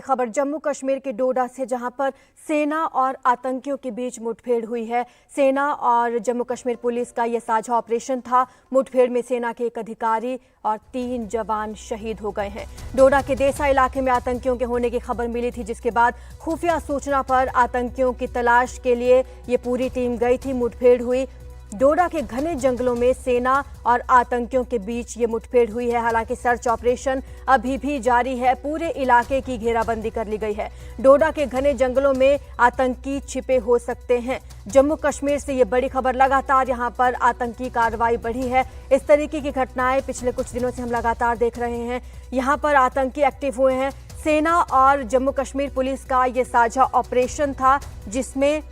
खबर जम्मू कश्मीर के डोडा से, जहां पर सेना और आतंकियों के बीच मुठभेड़ हुई है। सेना और जम्मू कश्मीर पुलिस का यह साझा ऑपरेशन था। मुठभेड़ में सेना के एक अधिकारी और 3 जवान शहीद हो गए हैं। डोडा के देसा इलाके में आतंकियों के होने की खबर मिली थी, जिसके बाद खुफिया सूचना पर आतंकियों की तलाश के लिए ये पूरी टीम गई थी। मुठभेड़ हुई। डोडा के घने जंगलों में सेना और आतंकियों के बीच ये मुठभेड़ हुई है। हालांकि सर्च ऑपरेशन अभी भी जारी है। पूरे इलाके की घेराबंदी कर ली गई है। डोडा के घने जंगलों में आतंकी छिपे हो सकते हैं। जम्मू कश्मीर से ये बड़ी खबर, लगातार यहां पर आतंकी कार्रवाई बढ़ी है। इस तरीके की घटनाएं पिछले कुछ दिनों से हम लगातार देख रहे हैं। यहां पर आतंकी एक्टिव हुए हैं। सेना और जम्मू कश्मीर पुलिस का ये साझा ऑपरेशन था, जिसमें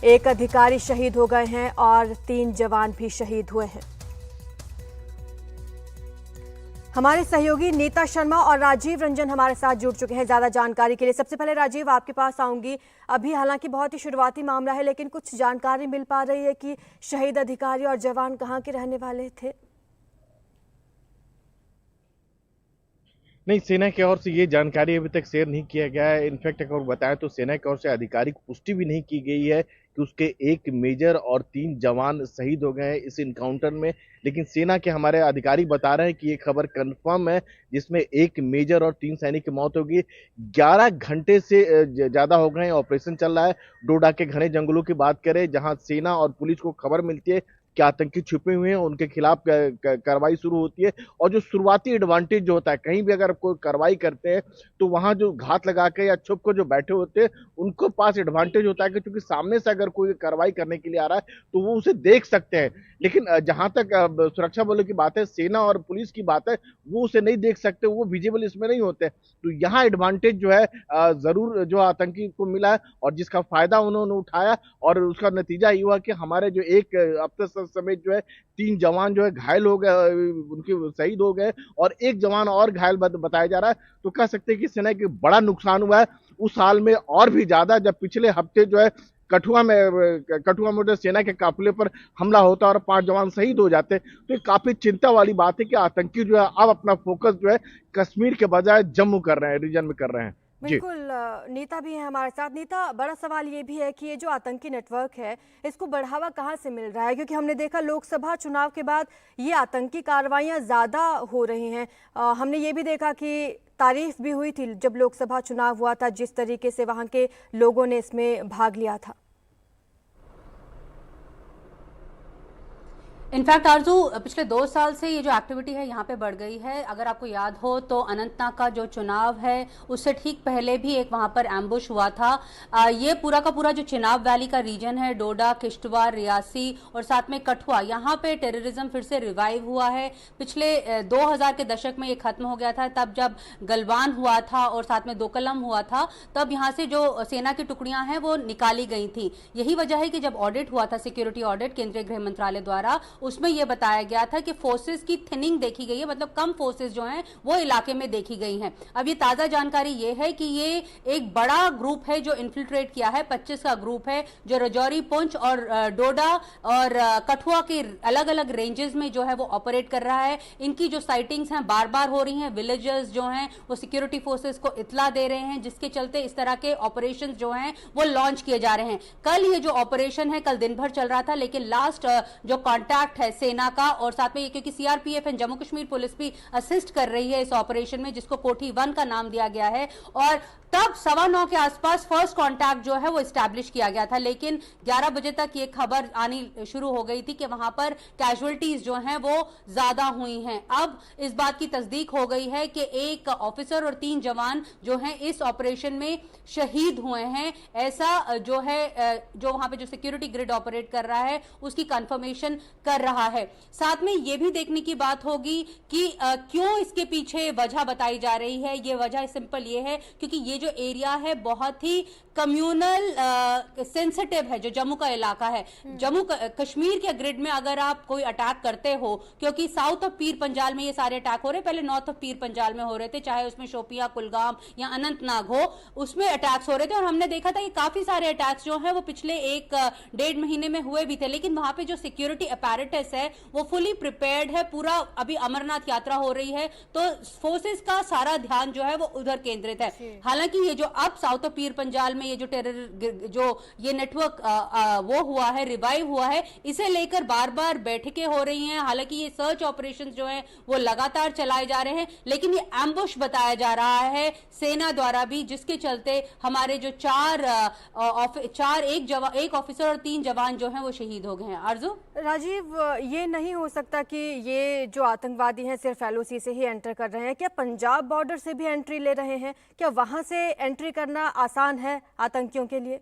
एक अधिकारी शहीद हो गए हैं और 3 जवान भी शहीद हुए हैं। हमारे सहयोगी नीता शर्मा और राजीव रंजन हमारे साथ जुड़ चुके हैं ज्यादा जानकारी के लिए। सबसे पहले राजीव, आपके पास आऊंगी। अभी हालांकि बहुत ही शुरुआती मामला है, लेकिन कुछ जानकारी मिल पा रही है कि शहीद अधिकारी और जवान कहां के रहने वाले थे? नहीं, सेना की ओर से ये जानकारी अभी तक शेयर नहीं किया गया है। इनफैक्ट अगर बताएं तो सेना की ओर से आधिकारिक पुष्टि भी नहीं की गई है कि उसके 1 मेजर और 3 जवान शहीद हो गए हैं इस इनकाउंटर में। लेकिन सेना के हमारे अधिकारी बता रहे हैं कि ये खबर कंफर्म है, जिसमें 1 मेजर और 3 सैनिक की मौत होगी। 11 घंटे से ज्यादा हो गए हैं ऑपरेशन चल रहा है। डोडा के घने जंगलों की बात करें, जहां सेना और पुलिस को खबर मिलती है कि आतंकी छुपे हुए हैं, उनके खिलाफ कार्रवाई शुरू होती है। और जो शुरुआती एडवांटेज जो होता है, कहीं भी अगर कोई कार्रवाई करते हैं तो वहां जो घात लगा के या छुप कर जो बैठे होते हैं, उनको पास एडवांटेज होता है कि क्योंकि सामने से अगर कोई कार्रवाई करने के लिए आ रहा है तो वो उसे देख सकते हैं। लेकिन जहां तक सुरक्षा बलों की बात है, सेना और पुलिस की बात है, वो उसे नहीं देख सकते, वो विजिबल इसमें नहीं होते। तो यहाँ एडवांटेज जो है जरूर जो आतंकी को मिला है और जिसका फायदा उन्होंने उठाया, और उसका नतीजा ये हुआ कि हमारे जो एक अब तक समेत जो है 3 जवान जो है घायल हो गए, उनके शहीद हो गए, और 1 जवान और घायल बताया जा रहा है। तो कह सकते हैं कि सेना के बड़ा नुकसान हुआ है। उस हाल में और भी ज्यादा, जब पिछले हफ्ते जो है कठुआ में जो सेना के काफिले पर हमला होता और 5 जवान शहीद हो जाते, तो ये काफी चिंता वाली बात है कि आतंकी जो है अब अपना फोकस जो है कश्मीर के बजाय जम्मू कर रहे हैं, रीजन में कर रहे हैं। बिल्कुल। नीता भी है हमारे साथ। नीता, बड़ा सवाल ये भी है कि ये जो आतंकी नेटवर्क है, इसको बढ़ावा कहाँ से मिल रहा है? क्योंकि हमने देखा लोकसभा चुनाव के बाद ये आतंकी कार्रवाइयाँ ज़्यादा हो रही हैं। हमने ये भी देखा कि तारीफ भी हुई थी जब लोकसभा चुनाव हुआ था, जिस तरीके से वहाँ के लोगों ने इसमें भाग लिया था। इनफैक्ट आरजू, पिछले 2 साल से ये जो एक्टिविटी है यहाँ पे बढ़ गई है। अगर आपको याद हो तो अनंतनाग का जो चुनाव है उससे ठीक पहले भी एक वहाँ पर एम्बुश हुआ था। ये पूरा का पूरा जो चिनाब वैली का रीजन है, डोडा, किश्तवाड़, रियासी और साथ में कठुआ, यहाँ पे टेररिज्म फिर से रिवाइव हुआ है। पिछले 2000 के दशक में ये खत्म हो गया था, तब जब गलवान हुआ था और साथ में दोकलम हुआ था, तब यहाँ से जो सेना की टुकड़ियां हैं वो निकाली गई थी। यही वजह है कि जब ऑडिट हुआ था, सिक्योरिटी ऑडिट केंद्रीय गृह मंत्रालय द्वारा, उसमें यह बताया गया था कि फोर्सेस की थिनिंग देखी गई है, मतलब कम फोर्सेस जो हैं वो इलाके में देखी गई हैं। अब ये ताजा जानकारी ये है कि ये एक बड़ा ग्रुप है जो इन्फिल्ट्रेट किया है। 25 का ग्रुप है जो रजौरी, पुंछ और डोडा और कठुआ के अलग अलग रेंजेस में जो है वो ऑपरेट कर रहा है। इनकी जो साइटिंग्स हैं बार बार हो रही हैं। विलेजर्स जो हैं वो सिक्योरिटी फोर्सेस को इत्तला दे रहे हैं, जिसके चलते इस तरह के ऑपरेशन जो हैं वो लॉन्च किए जा रहे हैं। कल ये जो ऑपरेशन है कल दिन भर चल रहा था, लेकिन लास्ट जो कॉन्टैक्ट है सेना का और साथ में, क्योंकि CRPF and Jammu Kashmir police भी असिस्ट कर रही है इस ऑपरेशन में, जिसको कोठी 1 का नाम दिया गया है, और तब 9:15 के आसपास फर्स्ट कांटेक्ट जो है वो एस्टैब्लिश किया गया था। लेकिन 11 बजे तक ये खबर आनी शुरू हो गई थी कि वहां पर कैजुअलिटीज जो हैं वो ज्यादा हुई हैं। अब इस बात की तस्दीक हो गई है कि एक ऑफिसर और 3 जवान जो हैं इस ऑपरेशन में शहीद हुए हैं। ऐसा जो है जो वहां पे जो सिक्योरिटी ग्रिड ऑपरेट कर रहा है उसकी कंफर्मेशन कर रहा है। साथ में ये भी देखने की बात होगी कि क्यों इसके पीछे वजह बताई जा रही है। ये वजह सिंपल ये है क्योंकि ये जो जो एरिया है बहुत ही कम्युनल सेंसिटिव है, जो जम्मू का इलाका है। जम्मू कश्मीर के ग्रिड में अगर आप कोई अटैक करते हो, क्योंकि साउथ ऑफ पीर पंजाल में ये सारे अटैक हो रहे, पहले नॉर्थ ऑफ पीर पंजाल में हो रहे थे, चाहे उसमें शोपिया, कुलगाम या अनंतनाग हो, उसमें अटैक्स हो रहे थे। और हमने देखा था कि काफी सारे अटैक्स जो है वो पिछले 1-1.5 महीने में हुए भी थे, लेकिन वहां पे जो सिक्योरिटी अपैरेटस है वो फुली प्रिपेयर्ड है। पूरा अभी अमरनाथ यात्रा हो रही है तो फोर्सेस का सारा ध्यान जो है वो उधर केंद्रित है। हालांकि ये जो अब साउथ ऑफ पीर पंजाल में ये जो ये नेटवर्क वो हुआ है, रिवाइव हुआ है, इसे लेकर बार बार बैठकें हो रही हैं। हालांकि ये सर्च ऑपरेशंस जो हैं वो लगातार चलाए जा रहे हैं, लेकिन ये एम्बुश बताया जा रहा है सेना द्वारा भी, जिसके चलते हमारे जो एक ऑफिसर और 3 जवान जो हैं वो शहीद हो गए हैं। आरजू, राजीव, ये नहीं हो सकता कि ये जो आतंकवादी हैं सिर्फ एलओसी से ही एंटर कर रहे हैं, क्या पंजाब बॉर्डर से भी एंट्री ले रहे हैं? क्या वहां से एंट्री करना आसान है आतंकियों के लिए?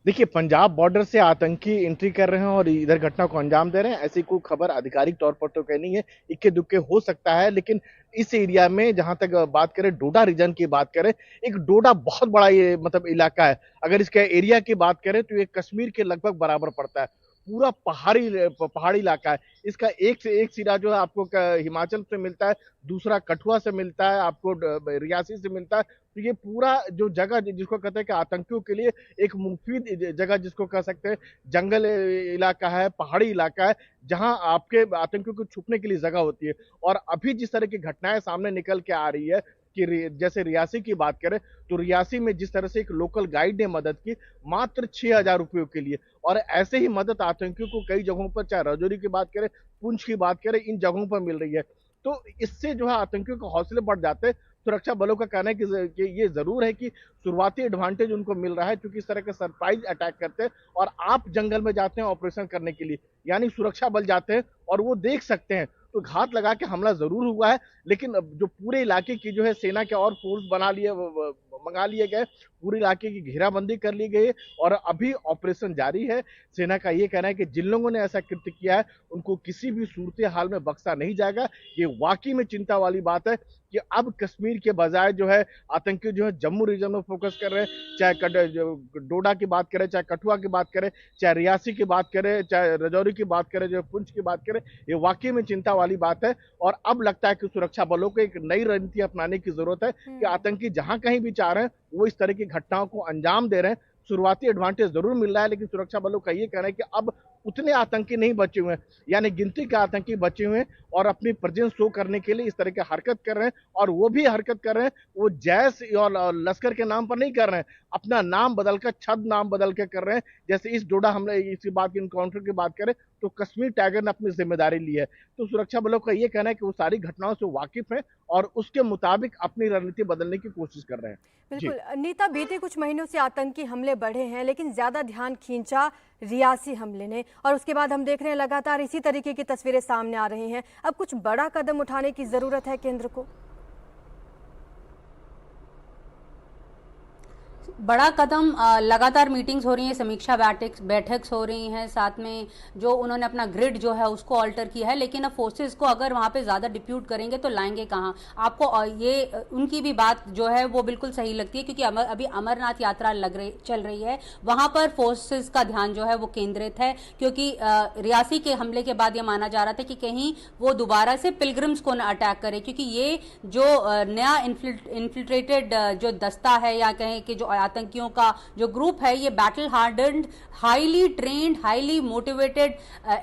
देखिए, पंजाब बॉर्डर से आतंकी एंट्री कर रहे हैं और इधर घटना को अंजाम दे रहे हैं, ऐसी कोई खबर आधिकारिक तौर पर तो कहीं नहीं है। इक्के दुक्के हो सकता है, लेकिन इस एरिया में जहां तक बात करें, डोडा रीजन की बात करें, एक डोडा बहुत बड़ा ये मतलब इलाका है। अगर इसके एरिया की बात करें तो ये कश्मीर के लगभग बराबर पड़ता है। पूरा पहाड़ी इलाका है। इसका एक से एक सिरा जो है आपको हिमाचल से मिलता है, दूसरा कठुआ से मिलता है, आपको रियासी से मिलता है। तो ये पूरा जो जगह जिसको कहते हैं कि आतंकियों के लिए एक मुफीद जगह जिसको कह सकते हैं, जंगल इलाका है, पहाड़ी इलाका है, जहां आपके आतंकियों को छुपने के लिए जगह होती है। और अभी जिस तरह की घटनाएं सामने निकल के आ रही है कि जैसे रियासी की बात करें तो रियासी में जिस तरह से एक लोकल गाइड ने मदद की मात्र 6,000 रुपयों के लिए, और ऐसे ही मदद आतंकियों को कई जगहों पर, चाहे राजौरी की बात करें, पुंछ की बात करें, इन जगहों पर मिल रही है। तो इससे जो है आतंकियों के हौसले बढ़ जाते हैं। सुरक्षा बलों का कहना है कि ये जरूर है कि शुरुआती एडवांटेज उनको मिल रहा है, क्योंकि इस तरह के सरप्राइज अटैक करते हैं और आप जंगल में जाते हैं ऑपरेशन करने के लिए, यानी सुरक्षा बल जाते हैं और वो देख सकते हैं, तो घात लगा के हमला जरूर हुआ है। लेकिन जो पूरे इलाके की जो है सेना के और फोर्स मंगा लिए गए, पूरे इलाके की घेराबंदी कर ली गई और अभी ऑपरेशन जारी है। सेना का ये कहना है कि जिन लोगों ने ऐसा कृत्य किया है उनको किसी भी सूरत हाल में बख्शा नहीं जाएगा। ये वाकई में चिंता वाली बात है कि अब कश्मीर के बजाय जो है आतंकी जो है जम्मू रीजन में फोकस कर रहे हैं, चाहे डोडा की बात करें, चाहे कठुआ की बात करें, चाहे रियासी की बात करें, चाहे राजौरी की बात करें, जो पुंछ की बात करें। ये वाकई में चिंता वाली बात है और अब लगता है कि सुरक्षा बलों को एक नई रणनीति अपनाने की जरूरत है कि आतंकी जहां कहीं भी चाह रहे हैं वो इस तरह की घटनाओं को अंजाम दे रहे हैं। शुरुआती एडवांटेज जरूर मिल रहा है, लेकिन सुरक्षा बलों का ये कहना है कि अब उतने आतंकी नहीं बचे हुए हैं, यानी गिनती के आतंकी बचे हुए हैं और अपनी प्रेजेंस शो करने के लिए इस तरह की हरकत कर रहे हैं। और वो भी हरकत कर रहे हैं, वो जैश और लश्कर के नाम पर नहीं कर रहे हैं, अपना नाम बदलकर, छद नाम बदल के कर रहे हैं। जैसे इस डोडा हमले, इसी बात की इनकाउंटर की बात करें तो कश्मीर टाइगर ने अपनी जिम्मेदारी ली है। तो सुरक्षा बलों का ये कहना है कि वो सारी घटनाओं से वाकिफ है और उसके मुताबिक अपनी रणनीति बदलने की कोशिश कर रहे हैं। बिल्कुल नीता, बीते कुछ महीनों से आतंकी हमले बढ़े हैं, लेकिन ज्यादा ध्यान खींचा रियासी हमले ने, और उसके बाद हम देख रहे हैं लगातार इसी तरीके की तस्वीरें सामने आ रही हैं। अब कुछ बड़ा कदम उठाने की जरूरत है केंद्र को। बड़ा कदम, लगातार मीटिंग्स हो रही हैं, समीक्षा बैठक हो रही हैं, साथ में जो उन्होंने अपना ग्रिड जो है उसको ऑल्टर किया है। लेकिन अब फोर्सेस को अगर वहां पे ज्यादा डिप्यूट करेंगे तो लाएंगे कहां? आपको ये उनकी भी बात जो है वो बिल्कुल सही लगती है, क्योंकि अभी अमरनाथ यात्रा चल रही है, वहां पर फोर्सेस का ध्यान जो है वो केंद्रित है, क्योंकि रियासी के हमले के बाद ये माना जा रहा था कि कहीं वो दोबारा से पिलग्रिम्स को न अटैक करे, क्योंकि ये जो नया इन्फिल्ट्रेटेड जो दस्ता है या कहें कि जो आतंकियों का जो ग्रुप है, ये battle hardened, highly trained, highly motivated,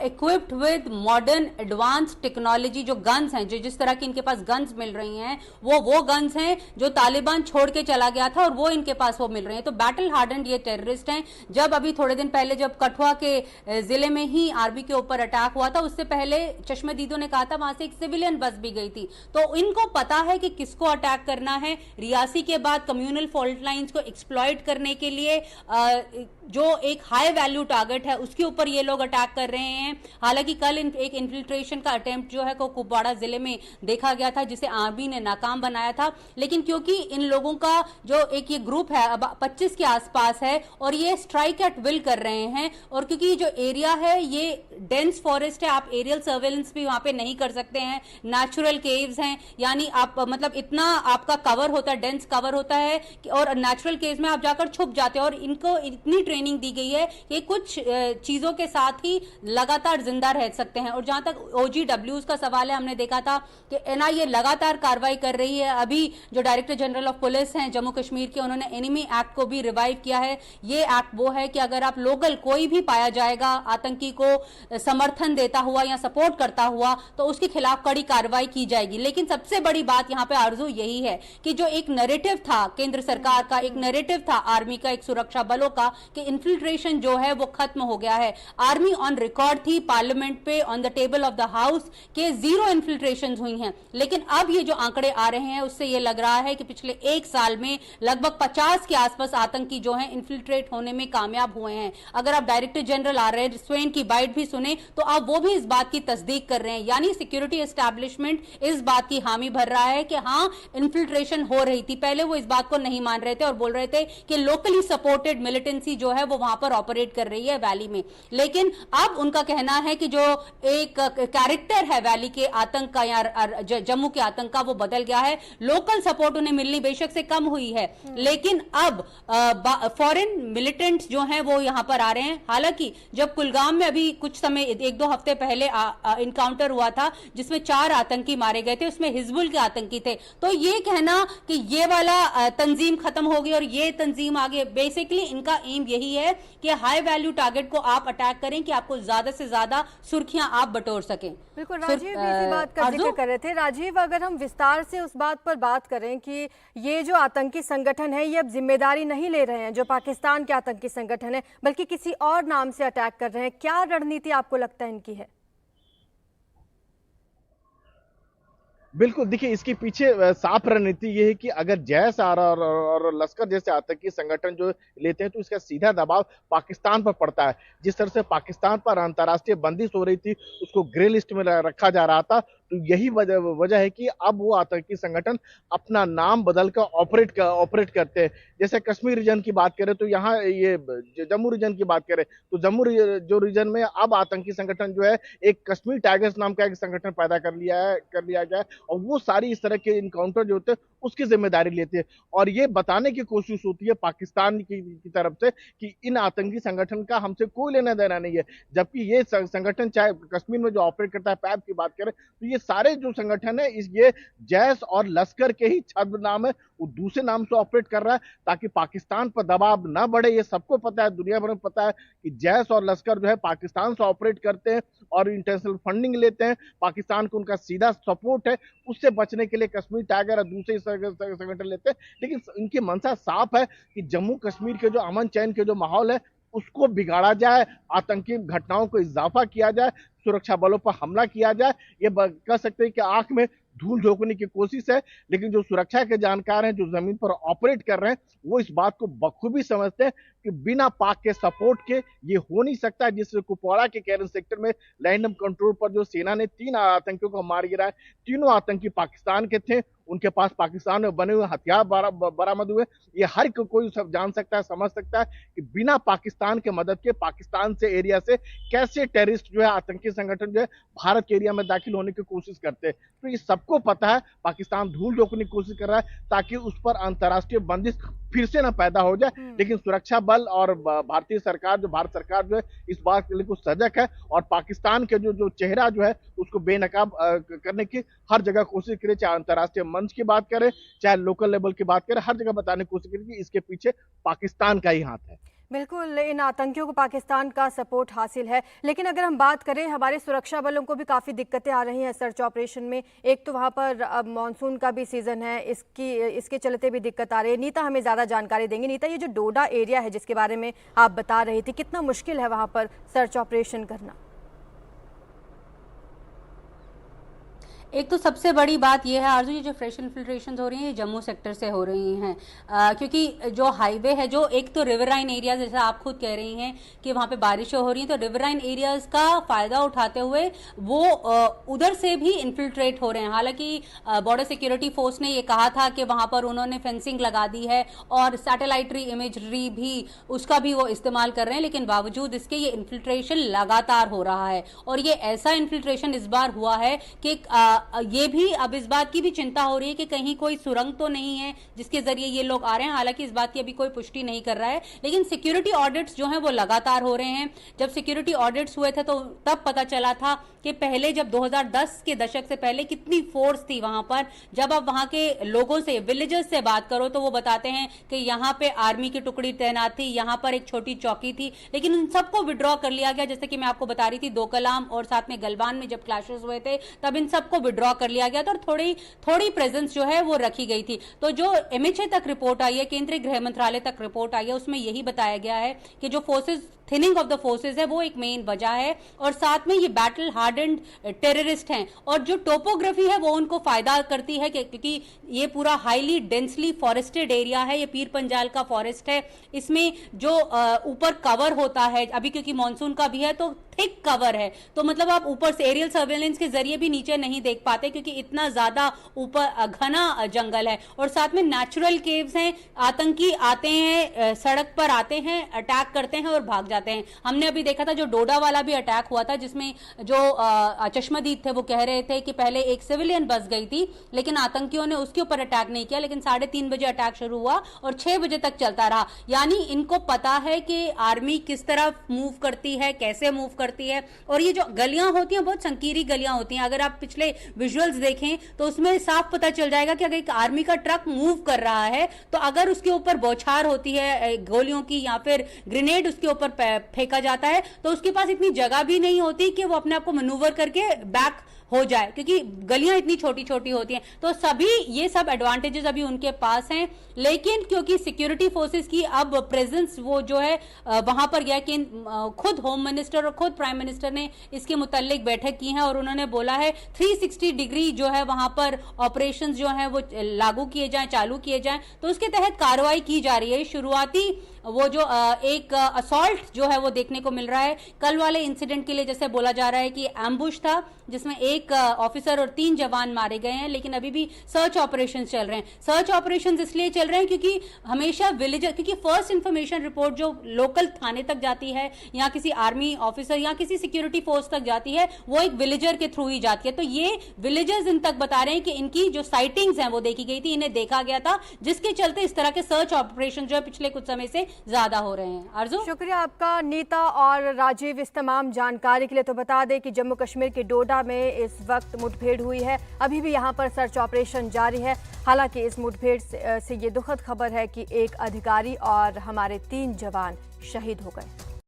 equipped with modern advance technology, जो गन्स हैं, जो जिस तरह की इनके पास गन्स मिल रही हैं वो गन्स हैं जो तालिबान छोड़ के चला गया था और वो इनके पास वो मिल रही हैं। तो बैटल हार्डन्ड ये टेररिस्ट हैं। जब अभी थोड़े दिन पहले जब कठुआ के जिले में ही आर्मी के ऊपर अटैक हुआ था, उससे पहले चश्मदीदों ने कहा था वहां से एक सिविलियन बस भी गई थी। तो इनको पता है कि किसको अटैक करना है। रियासी के बाद कम्युनल फॉल्ट लाइंस को एक्सप्लॉइट करने के लिए जो एक हाई वैल्यू टारगेट है उसके ऊपर ये लोग अटैक कर रहे हैं। हालांकि कल एक इन्फिल्ट्रेशन का अटेम्प्ट जो है को कुपवाड़ा जिले में देखा गया था, जिसे आर्मी ने नाकाम बनाया था। लेकिन क्योंकि इन लोगों का जो एक ये ग्रुप है अब 25 के आसपास है और ये स्ट्राइक एट विल कर रहे हैं, और क्योंकि जो एरिया है ये डेंस फॉरेस्ट है, आप एरियल सर्वेलेंस भी वहां पे नहीं कर सकते हैं, नेचुरल केव्स हैं, यानी आप मतलब इतना आपका कवर होता है, डेंस कवर होता है और नेचुरल केव्स में आप जाकर छुप जाते हैं। और इनको इतनी ट्रेनिंग दी गई है कि कुछ चीजों के साथ ही लगातार जिंदा रह सकते हैं। और जहां तक OGWs का सवाल है, हमने देखा था कि NIA लगातार कार्रवाई कर रही है। अभी जो डायरेक्टर जनरल ऑफ पुलिस हैं जम्मू कश्मीर के, उन्होंने एनिमी एक्ट को भी रिवाइव किया है। ये एक्ट वो है कि अगर आप लोकल कोई भी पाया जाएगा आतंकी को समर्थन देता हुआ या सपोर्ट करता हुआ तो उसके खिलाफ कड़ी कार्रवाई की जाएगी। लेकिन सबसे बड़ी बात यहां पे आरजू यही है कि जो एक नैरेटिव था केंद्र सरकार का, एक नैरेटिव था आर्मी का, एक सुरक्षा बलों का, कि इन्फिल्ट्रेशन जो है वो खत्म हो गया है। आर्मी ऑन रिकॉर्ड थी पार्लियामेंट पे, on the table of the house के 0 इन्फिल्ट्रेशन हुई हैं। लेकिन अब ये जो आंकड़े आ रहे हैं उससे ये लग रहा है कि पिछले 1 साल में लगभग 50 के आसपास आतंकी जो हैं इन्फिल्ट्रेट होने में कामयाब हुए हैं। अगर आप डायरेक्टर जनरल RN स्वेन की बाइट भी सुने तो आप वो भी इस बात की तस्दीक कर रहे हैं, यानी सिक्योरिटी एस्टैब्लिशमेंट इस बात की हामी भर रहा है कि हाँ इन्फिल्ट्रेशन हो रही थी। पहले वो इस बात को नहीं मान रहे थे और बोल रहे थे कि लोकली सपोर्टेड मिलिटेंसी जो है वो वहां पर ऑपरेट कर रही है वैली में। लेकिन अब उनका कहना है कि जो एक कैरेक्टर है वैली के आतंक का या जम्मू के आतंक का वो बदल गया है। लोकल सपोर्ट उन्हें मिलनी बेशक से कम हुई है, लेकिन अब फॉरेन मिलिटेंट्स जो हैं वो यहां पर आ रहे हैं। हालांकि जब कुलगाम में अभी कुछ समय 1-2 हफ्ते पहले इनकाउंटर हुआ था जिसमें 4 आतंकी मारे गए थे, उसमें हिजबुल के आतंकी थे। तो ये कहना कि ये वाला तंजीम खत्म होगी और ये तंजीम आगे, बेसिकली इनका एम यही है कि हाई वैल्यू टारगेट को आप अटैक करें कि आपको ज्यादा से ज्यादा सुर्खियां आप बटोर सकें। बिल्कुल, राजीव भी इसी बात का जिक्र कर रहे थे। राजीव, अगर हम विस्तार से उस बात पर बात करें कि ये जो आतंकी संगठन है ये अब जिम्मेदारी नहीं ले रहे हैं जो पाकिस्तान के आतंकी संगठन है, बल्कि किसी और नाम से अटैक कर रहे हैं, क्या रणनीति आपको लगता है इनकी है? बिल्कुल, देखिए इसके पीछे साफ रणनीति ये है कि अगर जैश और लश्कर जैसे आतंकी संगठन जो लेते हैं तो इसका सीधा दबाव पाकिस्तान पर पड़ता है। जिस तरह से पाकिस्तान पर अंतर्राष्ट्रीय बंदिश हो रही थी, उसको ग्रे लिस्ट में रखा जा रहा था, तो यही वजह है कि अब वो आतंकी संगठन अपना नाम बदल कर ऑपरेट करते हैं। जैसे कश्मीर रीजन की बात करें तो यहाँ ये जम्मू रीजन की बात करें तो जम्मू जो रीजन में अब आतंकी संगठन जो है एक कश्मीर टाइगर्स नाम का एक संगठन पैदा कर लिया गया और वो सारी इस तरह के इनकाउंटर जो होते हैं उसकी जिम्मेदारी लेते हैं। और ये बताने की कोशिश होती है पाकिस्तान की तरफ से कि इन आतंकी संगठन का हमसे कोई लेना देना नहीं है, जबकि ये संगठन चाहे कश्मीर में जो ऑपरेट करता है पैब की बात करें तो ये सारे जो संगठन है ये जैश और लश्कर के ही छद्म नाम है, वो दूसरे नाम से ऑपरेट कर रहा है ताकि पाकिस्तान पर दबाव ना बढ़े। ये सबको पता है, दुनिया भर में पता है कि जैश और लश्कर जो है पाकिस्तान से ऑपरेट करते हैं और इंटरनेशनल फंडिंग लेते हैं, पाकिस्तान को उनका सीधा सपोर्ट है। उससे बचने के लिए कश्मीर टाइगर और दूसरे संगठन लेते हैं, लेकिन इनकी मंशा साफ है कि जम्मू कश्मीर के जो अमन चैन के जो माहौल है उसको बिगाड़ा जाए, आतंकी घटनाओं को इजाफा किया जाए, सुरक्षा बलों पर हमला किया जाए। ये कह सकते हैं कि आंख में धूल झोंकने की कोशिश है, लेकिन जो सुरक्षा के जानकार हैं, जो जमीन पर ऑपरेट कर रहे हैं, वो इस बात को बखूबी समझते हैं कि बिना पाक के सपोर्ट के ये हो नहीं सकता। जिस कुपवाड़ा के कैरन सेक्टर में लैंड कंट्रोल पर जो सेना ने 3 आतंकियों को मार गिराया, तीनों आतंकी पाकिस्तान के थे, उनके पास पाकिस्तान में बने हुए हथियार बरामद हुए। ये हर कोई सब जान सकता है, समझ सकता है कि बिना पाकिस्तान के मदद के, पाकिस्तान से एरिया से कैसे टेररिस्ट जो है, आतंकी संगठन जो है भारत के एरिया में दाखिल होने की कोशिश करते हैं। तो ये सबको पता है, पाकिस्तान धूल झोंकने की कोशिश कर रहा है ताकि उस पर अंतर्राष्ट्रीय बंदिश फिर से ना पैदा हो जाए। लेकिन सुरक्षा बल और भारतीय सरकार भारत सरकार जो है इस बात के लिए कुछ सजग है और पाकिस्तान के जो चेहरा जो है उसको बेनकाब करने की हर जगह कोशिश करे, चाहे अंतर्राष्ट्रीय मंच की बात करें, चाहे लोकल लेवल की बात करें, हर जगह बताने की कोशिश करें कि इसके पीछे पाकिस्तान का ही हाथ है। बिल्कुल, इन आतंकियों को पाकिस्तान का सपोर्ट हासिल है। लेकिन अगर हम बात करें, हमारे सुरक्षा बलों को भी काफ़ी दिक्कतें आ रही हैं सर्च ऑपरेशन में। एक तो वहाँ पर अब मानसून का भी सीज़न है, इसके चलते भी दिक्कत आ रही है। नीता हमें ज़्यादा जानकारी देंगे। नीता, ये जो डोडा एरिया है जिसके बारे में आप बता रही थी, कितना मुश्किल है वहाँ पर सर्च ऑपरेशन करना? एक तो सबसे बड़ी बात यह है आरजू, ये जो फ्रेश इन्फिल्ट्रेशन हो रही हैं ये जम्मू सेक्टर से हो रही हैं, क्योंकि जो हाईवे है, जो एक तो रिवराइन एरियाज, जैसा आप खुद कह रही हैं कि वहाँ पे बारिशें हो रही हैं, तो रिवराइन एरियाज का फायदा उठाते हुए वो उधर से भी इन्फिल्ट्रेट हो रहे हैं। हालांकि बॉर्डर सिक्योरिटी फोर्स ने ये कहा था कि वहाँ पर उन्होंने फेंसिंग लगा दी है और सैटेलाइटरी इमेजरी भी उसका भी वो इस्तेमाल कर रहे हैं, लेकिन बावजूद इसके ये इन्फिल्ट्रेशन लगातार हो रहा है। और ये ऐसा इन्फिल्ट्रेशन इस बार हुआ है कि ये भी अब इस बात की भी चिंता हो रही है कि कहीं कोई सुरंग तो नहीं है जिसके जरिए ये लोग आ रहे हैं। हालांकि इस बात की अभी कोई पुष्टि नहीं कर रहा है, लेकिन सिक्योरिटी ऑडिट्स जो हैं वो लगातार हो रहे हैं। जब सिक्योरिटी ऑडिट्स हुए थे तो तब पता चला था कि पहले जब 2010 के दशक से पहले कितनी फोर्स थी वहां पर। जब आप वहां के लोगों से, विलेजर्स से बात करो तो वो बताते हैं कि यहाँ पे आर्मी की टुकड़ी तैनात थी, यहाँ पर एक छोटी चौकी थी, लेकिन उन सबको विड्रॉ कर लिया गया। जैसे कि मैं आपको बता रही थी, दोकलाम और साथ में गलवान में जब क्लैशेस हुए थे तब इन सबको विड्रॉ कर लिया गया था और थोड़ी प्रेजेंस जो है वो रखी गई थी। तो जो एमएचए तक रिपोर्ट आई है, केंद्रीय गृह मंत्रालय तक रिपोर्ट आई है, उसमें यही बताया गया है कि जो forces, thinning of the forces है, वो एक मेन वजह है। और साथ में ये बैटल हार्डेंड टेररिस्ट हैं और जो टोपोग्राफी है वो उनको फायदा करती है क्योंकि ये पूरा हाईली डेंसली फॉरेस्टेड एरिया है, ये पीर पंजाल का फॉरेस्ट है। इसमें जो ऊपर कवर होता है अभी, क्योंकि मानसून का भी है तो थिक कवर है, तो मतलब आप ऊपर से एरियल सर्वेलेंस के जरिए भी नीचे नहीं देख पाते क्योंकि इतना ज्यादा ऊपर घना जंगल है। और साथ में नेचुरल केव्स हैं, आतंकी आते हैं, सड़क पर आते हैं, अटैक करते हैं और भाग जाते हैं। हमने अभी देखा था जो डोडा वाला भी अटैक हुआ था, जिसमें जो चश्मदीद थे वो कह रहे थे कि पहले एक सिविलियन बस गई थी लेकिन आतंकियों ने उसके ऊपर अटैक नहीं किया, लेकिन 3:30 बजे अटैक शुरू हुआ और 6 बजे तक चलता रहा। यानी इनको पता है कि आर्मी किस तरह मूव करती है, कैसे मूव करती है। और ये जो गलियां होती हैं बहुत संकीरी गलियां होती हैं। अगर आप पिछले विजुअल्स देखें तो उसमें साफ पता चल जाएगा कि अगर एक आर्मी का ट्रक मूव कर रहा है तो अगर उसके ऊपर बौछार होती है गोलियों की या फिर ग्रेनेड उसके ऊपर फेंका जाता है तो उसके पास इतनी जगह भी नहीं होती कि वो अपने आप को मैनूवर करके बैक हो जाए, क्योंकि गलियां इतनी छोटी छोटी होती हैं। तो सभी ये सब एडवांटेजेस अभी उनके पास हैं, लेकिन क्योंकि सिक्योरिटी फोर्सेस की अब प्रेजेंस वो जो है वहां पर गया कि खुद होम मिनिस्टर और खुद प्राइम मिनिस्टर ने इसके मुताल्लिक बैठक की है और उन्होंने बोला है 360 डिग्री जो है वहां पर ऑपरेशंस जो है वो लागू किए जाएं, चालू किए जाएं। तो उसके तहत कार्रवाई की जा रही है। शुरुआती वो जो एक असॉल्ट जो है वो देखने को मिल रहा है। कल वाले इंसिडेंट के लिए जैसे बोला जा रहा है कि एम्बुश था जिसमें एक ऑफिसर और 3 जवान मारे गए हैं, लेकिन अभी भी सर्च ऑपरेशंस चल रहे हैं। सर्च ऑपरेशंस इसलिए चल रहे हैं क्योंकि हमेशा विलेजर, क्योंकि फर्स्ट इंफॉर्मेशन रिपोर्ट जो लोकल थाने तक जाती है या किसी आर्मी ऑफिसर या किसी सिक्योरिटी फोर्स तक जाती है वो एक विलेजर के थ्रू ही जाती है। तो ये विलेजर्स इन तक बता रहे हैं कि इनकी जो साइटिंग्स हैं वो देखी गई थी, इन्हें देखा गया था, जिसके चलते इस तरह के सर्च ऑपरेशन जो है पिछले कुछ समय से ज्यादा हो रहे हैं। आरजू, शुक्रिया आपका नीता और राजीव इस तमाम जानकारी के लिए। तो बता दें कि जम्मू कश्मीर के डोडा में इस वक्त मुठभेड़ हुई है, अभी भी यहां पर सर्च ऑपरेशन जारी है। हालांकि इस मुठभेड़ से ये दुखद खबर है कि एक अधिकारी और हमारे 3 जवान शहीद हो गए।